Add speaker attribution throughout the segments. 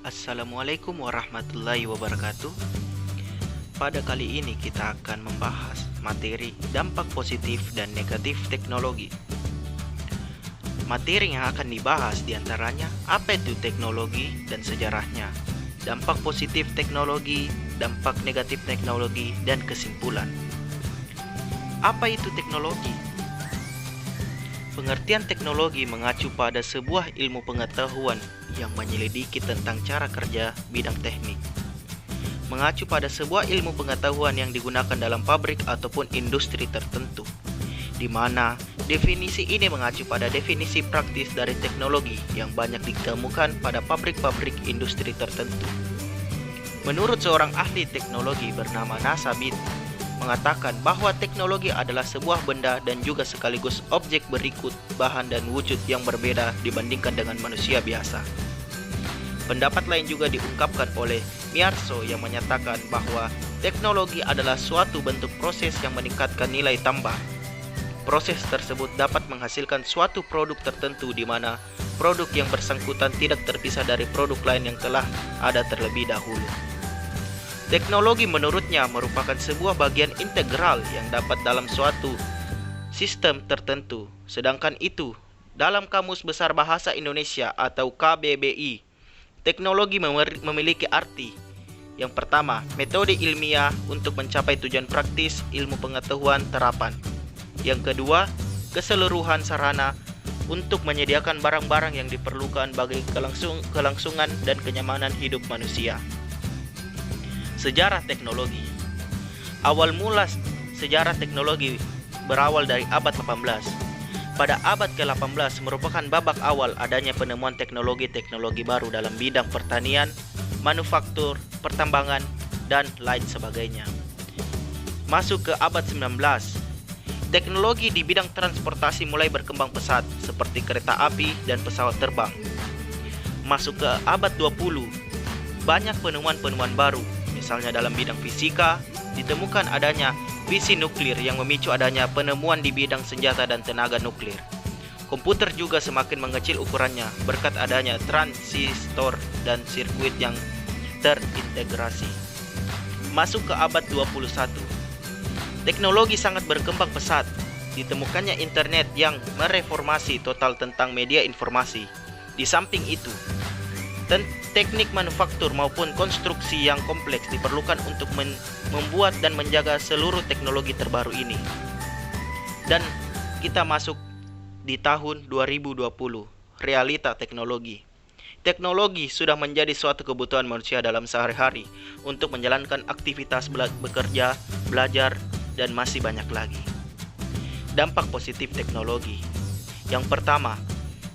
Speaker 1: Assalamualaikum warahmatullahi wabarakatuh. Pada kali ini kita akan membahas materi dampak positif dan negatif teknologi. Materi yang akan dibahas diantaranya apa itu teknologi dan sejarahnya, dampak positif teknologi, dampak negatif teknologi, dan kesimpulan. Apa itu teknologi? Pengertian teknologi mengacu pada sebuah ilmu pengetahuan yang menyelidiki tentang cara kerja bidang teknik. Mengacu pada sebuah ilmu pengetahuan yang digunakan dalam pabrik ataupun industri tertentu, di mana definisi ini mengacu pada definisi praktis dari teknologi yang banyak ditemukan pada pabrik-pabrik industri tertentu. Menurut seorang ahli teknologi bernama Nasabit, mengatakan bahwa teknologi adalah sebuah benda dan juga sekaligus objek berikut bahan dan wujud yang berbeda dibandingkan dengan manusia biasa. Pendapat lain juga diungkapkan oleh Miyarso yang menyatakan bahwa teknologi adalah suatu bentuk proses yang meningkatkan nilai tambah. Proses tersebut dapat menghasilkan suatu produk tertentu di mana produk yang bersangkutan tidak terpisah dari produk lain yang telah ada terlebih dahulu. Teknologi menurutnya merupakan sebuah bagian integral yang dapat dalam suatu sistem tertentu. Sedangkan itu, dalam Kamus Besar Bahasa Indonesia atau KBBI, teknologi memiliki arti. Yang pertama, metode ilmiah untuk mencapai tujuan praktis ilmu pengetahuan terapan. Yang kedua, keseluruhan sarana untuk menyediakan barang-barang yang diperlukan bagi kelangsungan dan kenyamanan hidup manusia. Sejarah teknologi. Awal mula sejarah teknologi berawal dari abad 18. Pada abad ke-18 merupakan babak awal adanya penemuan teknologi-teknologi baru dalam bidang pertanian, manufaktur, pertambangan, dan lain sebagainya. Masuk ke abad 19, teknologi di bidang transportasi mulai berkembang pesat seperti kereta api dan pesawat terbang. Masuk ke abad 20, banyak penemuan-penemuan baru. Misalnya dalam bidang fisika, ditemukan adanya fisi nuklir yang memicu adanya penemuan di bidang senjata dan tenaga nuklir. Komputer juga semakin mengecil ukurannya berkat adanya transistor dan sirkuit yang terintegrasi. Masuk ke abad 21. Teknologi sangat berkembang pesat. Ditemukannya internet yang mereformasi total tentang media informasi. Di samping itu, teknik manufaktur maupun konstruksi yang kompleks diperlukan untuk membuat dan menjaga seluruh teknologi terbaru ini. Dan kita masuk di tahun 2020, realita teknologi. Teknologi sudah menjadi suatu kebutuhan manusia dalam sehari-hari untuk menjalankan aktivitas bekerja, belajar, dan masih banyak lagi. Dampak positif teknologi. Yang pertama,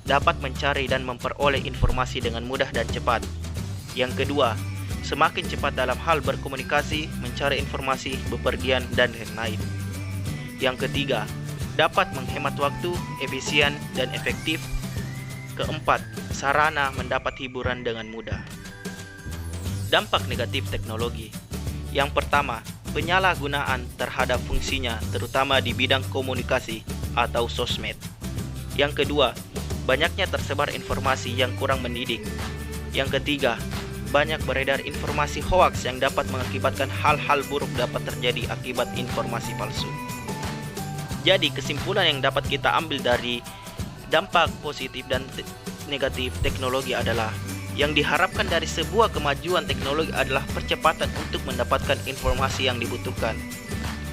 Speaker 1: dapat mencari dan memperoleh informasi dengan mudah dan cepat. Yang kedua, semakin cepat dalam hal berkomunikasi, mencari informasi, bepergian, dan lain-lain. Yang ketiga, dapat menghemat waktu, efisien, dan efektif. Keempat, sarana mendapat hiburan dengan mudah. Dampak negatif teknologi. Yang pertama, penyalahgunaan terhadap fungsinya, terutama di bidang komunikasi atau sosmed. Yang kedua, banyaknya tersebar informasi yang kurang mendidik. Yang ketiga, banyak beredar informasi hoaks yang dapat mengakibatkan hal-hal buruk dapat terjadi akibat informasi palsu. Jadi kesimpulan yang dapat kita ambil dari dampak positif dan negatif teknologi adalah yang diharapkan dari sebuah kemajuan teknologi adalah percepatan untuk mendapatkan informasi yang dibutuhkan.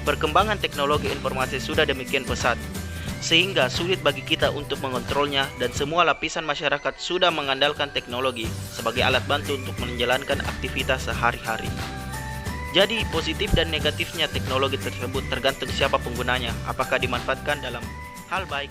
Speaker 1: Perkembangan teknologi informasi sudah demikian pesat, sehingga sulit bagi kita untuk mengontrolnya dan semua lapisan masyarakat sudah mengandalkan teknologi sebagai alat bantu untuk menjalankan aktivitas sehari-hari. Jadi positif dan negatifnya teknologi tersebut tergantung siapa penggunanya, apakah dimanfaatkan dalam hal baik